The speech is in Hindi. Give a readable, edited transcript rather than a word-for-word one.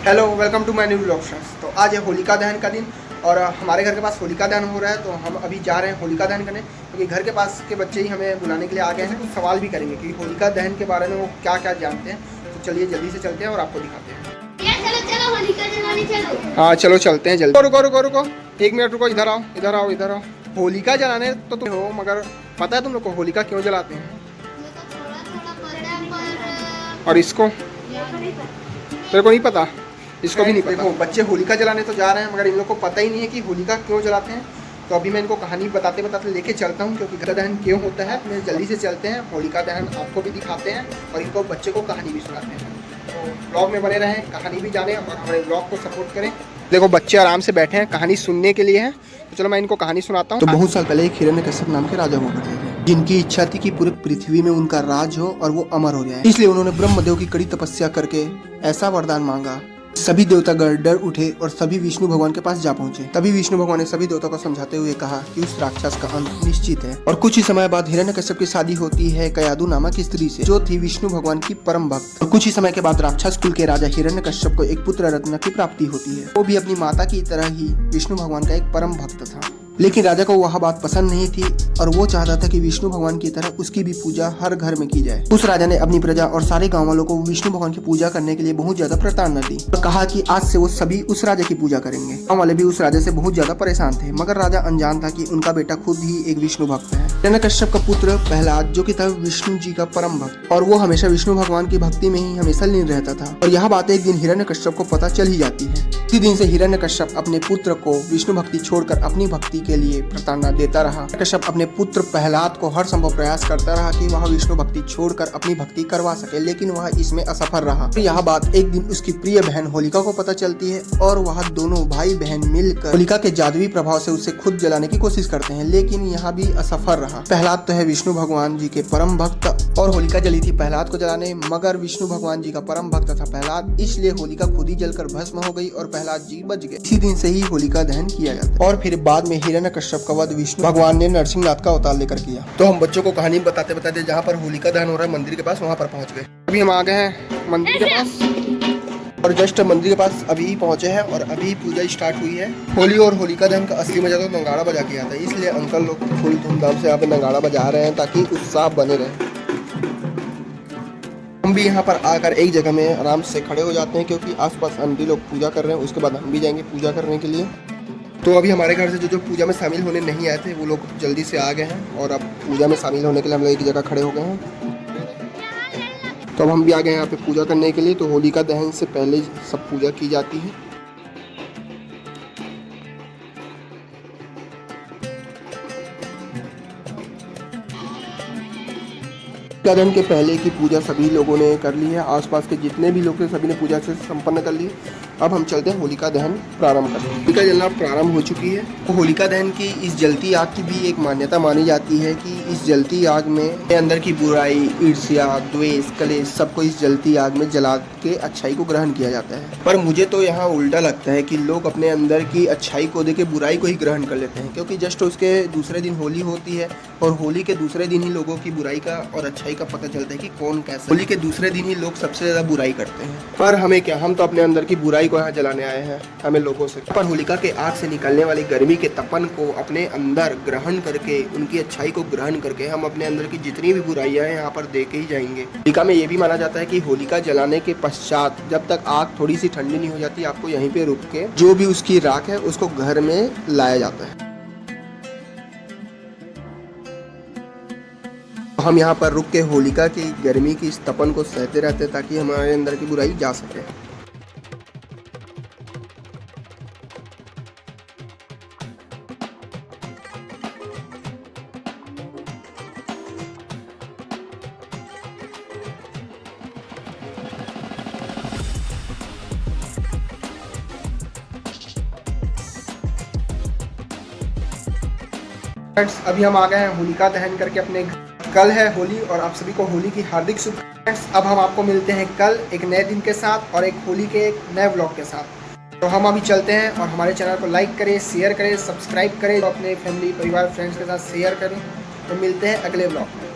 Hello, welcome to my new vlog friends. तो आज है होलिका दहन का दिन और हमारे घर के पास होलिका दहन हो रहा है। तो हम अभी जा रहे हैं होलिका दहन करने, क्योंकि घर के पास के बच्चे ही हमें बुलाने के लिए आ गए हैं। कुछ सवाल भी करेंगे कि होलिका दहन के बारे में वो क्या क्या जानते हैं। तो चलिए जल्दी से चलते हैं और आपको दिखाते हैं। चलो होलिका जलाने चलो। हाँ चलो चलते हैं जल्दी। रुको रुको रुको, एक मिनट रुको, इधर आओ इधर आओ इधर आओ। होलिका जलाने तो तुम हो, मगर पता है तुम लोग को होलिका क्यों जलाते हैं? और इसको तेरे को नहीं पता? इसको भी नहीं पता। देखो बच्चे होलिका जलाने तो जा रहे हैं, मगर इन लोग को पता ही नहीं है कि होलिका क्यों जलाते हैं। तो अभी मैं इनको कहानी बताते बताते लेके चलता हूँ, क्योंकि होलिका दहन क्यों होता है। मैं जल्दी से चलते हैं, होलिका दहन आपको भी दिखाते हैं और इनको बच्चे को कहानी भी सुनाते हैं। तो ब्लॉग में बने रहें, कहानी भी जाने और हमारे ब्लॉग को सपोर्ट करें। देखो बच्चे आराम से बैठे हैं, कहानी सुनने के लिए हैं। तो चलो मैं इनको कहानी सुनाता हूँ। तो बहुत साल पहले एक हिरण्यकश्यप नाम के राजा हुआ करते थे, जिनकी इच्छा थी कि पूरे पृथ्वी में उनका राज हो और वो अमर हो जाए। इसलिए उन्होंने ब्रह्मदेव की कड़ी तपस्या करके ऐसा वरदान मांगा। सभी देवतागण डर उठे और सभी विष्णु भगवान के पास जा पहुंचे। तभी विष्णु भगवान ने सभी देवता को समझाते हुए कहा कि उस राक्षस का अंत निश्चित है। और कुछ ही समय बाद हिरण्यकश्यप की शादी होती है कयादु नामक स्त्री से, जो थी विष्णु भगवान की परम भक्त। और कुछ ही समय के बाद राक्षस कुल के राजा हिरण्यकश्यप को एक पुत्र रत्न की प्राप्ति होती है। वो भी अपनी माता की तरह ही विष्णु भगवान का एक परम भक्त था। लेकिन राजा को वह बात पसंद नहीं थी और वो चाहता था कि विष्णु भगवान की तरह उसकी भी पूजा हर घर में की जाए। उस राजा ने अपनी प्रजा और सारे गांव वालों को विष्णु भगवान की पूजा करने के लिए बहुत ज्यादा प्रताड़ना दी और कहा कि आज से वो सभी उस राजा की पूजा करेंगे। गांव वाले भी उस राजा से बहुत ज्यादा परेशान थे, मगर राजा अनजान था कि उनका बेटा खुद ही एक विष्णु भक्त है। हिरण्यकश्यप का पुत्र प्रहलाद, जो कि था विष्णु जी का परम भक्त, और वो हमेशा विष्णु भगवान की भक्ति में ही हमेशा लीन रहता था। और यह बात एक दिन हिरण्यकश्यप को पता चल ही जाती है। इसी दिन से हिरण्यकश्यप अपने पुत्र को विष्णु भक्ति छोड़कर अपनी भक्ति के लिए प्रताड़ना देता रहा। कश्यप अपने पुत्र प्रहलाद को हर संभव प्रयास करता रहा कि वह विष्णु भक्ति छोड़कर अपनी भक्ति करवा सके, लेकिन वह इसमें असफल रहा। यह बात एक दिन उसकी प्रिय बहन होलिका को पता चलती है और वह दोनों भाई बहन मिलकर होलिका के जादुई प्रभाव से उसे खुद जलाने की कोशिश करते हैं, लेकिन यह भी असफल रहा। प्रहलाद तो है विष्णु भगवान जी के परम भक्त और होलिका जली थी प्रहलाद को जलाने, मगर विष्णु भगवान जी का परम भक्त था प्रहलाद, इसलिए होलिका खुद ही जलकर भस्म हो गई और प्रहलाद जी बच गए। इसी दिन से ही होलिका दहन किया जाता है। और फिर बाद में हिरण्यकश्यप का वध विष्णु भगवान ने नरसिंहनाथ का अवतार लेकर किया। तो हम बच्चों को कहानी बताते बताते जहाँ पर होलिका दहन हो रहा है मंदिर के पास, वहाँ पर पहुँच गए। अभी हम आ गए हैं मंदिर के पास और जस्ट मंदिर के पास अभी पहुँचे हैं और अभी पूजा स्टार्ट हुई है। होली और होलिका दहन का असली मजा तो नगाड़ा बजा के आता है, इसलिए अंकल लोग फुल धूमधाम से यहाँ पे नगाड़ा बजा रहे हैं ताकि उत्साह बने रहे। हम भी यहाँ पर आकर एक जगह में आराम से खड़े हो जाते हैं, क्योंकि आसपास आंटी लोग पूजा कर रहे हैं। उसके बाद हम भी जाएंगे पूजा करने के लिए। तो अभी हमारे घर से जो पूजा में शामिल होने नहीं आए थे वो लोग जल्दी से आ गए हैं और अब पूजा में शामिल होने के लिए हम लोग एक जगह खड़े हो गए हैं। तो अब हम भी आ गए हैं यहाँ पे पूजा करने के लिए। तो होलिका दहन से पहले सब पूजा की जाती है। होलिका दहन के पहले की पूजा सभी लोगों ने कर ली है, आसपास के जितने भी लोग थे सभी ने पूजा से संपन्न कर ली। अब हम चलते हैं होलिका दहन प्रारंभ करते हैं। होलिका जलना प्रारंभ हो चुकी है। तो होलिका दहन की इस जलती आग की भी एक मान्यता मानी जाती है कि इस जलती आग में अंदर की बुराई, ईर्ष्या, द्वेष, कलेश सबको इस जलती आग में जला के अच्छाई को ग्रहण किया जाता है। पर मुझे तो यहाँ उल्टा लगता है कि लोग अपने अंदर की अच्छाई को देके बुराई को ही ग्रहण कर लेते हैं, क्योंकि जस्ट उसके दूसरे दिन होली होती है और होली के दूसरे दिन ही लोगों की बुराई का और अच्छाई का पता चलता है कि कौन कैसा। होली के दूसरे दिन ही लोग सबसे ज्यादा बुराई करते हैं। पर हमें क्या, हम तो अपने अंदर की बुराई को यहाँ जलाने आए हैं, हमें लोगों से। पर होलिका के आग से निकलने वाली गर्मी के तपन को अपने अंदर ग्रहण करके, उनकी अच्छाई को ग्रहण करके हम अपने अंदर की जितनी भी बुराइयां हैं यहाँ पर दे के ही जाएंगे। होलिका में ये भी माना जाता है कि होलिका जलाने के पश्चात जब तक आग थोड़ी सी ठंडी नहीं हो जाती, आपको यहीं पे रुक के जो भी उसकी राख है उसको घर में लाया जाता है। हम यहाँ पर रुक के होलिका की गर्मी की इस तपन को सहते रहते हैं ताकि हमारे अंदर की बुराई जा सके। फ्रेंड्स अभी हम आ गए हैं होलिका दहन करके अपने। कल है होली और आप सभी को होली की हार्दिक शुभकामनाएं। अब हम आपको मिलते हैं कल एक नए दिन के साथ और एक होली के एक नए व्लॉग के साथ। तो हम अभी चलते हैं और हमारे चैनल को लाइक करें, शेयर करें, सब्सक्राइब करें, तो अपने फैमिली, परिवार, फ्रेंड्स के साथ शेयर करें। तो मिलते हैं अगले व्लॉग में।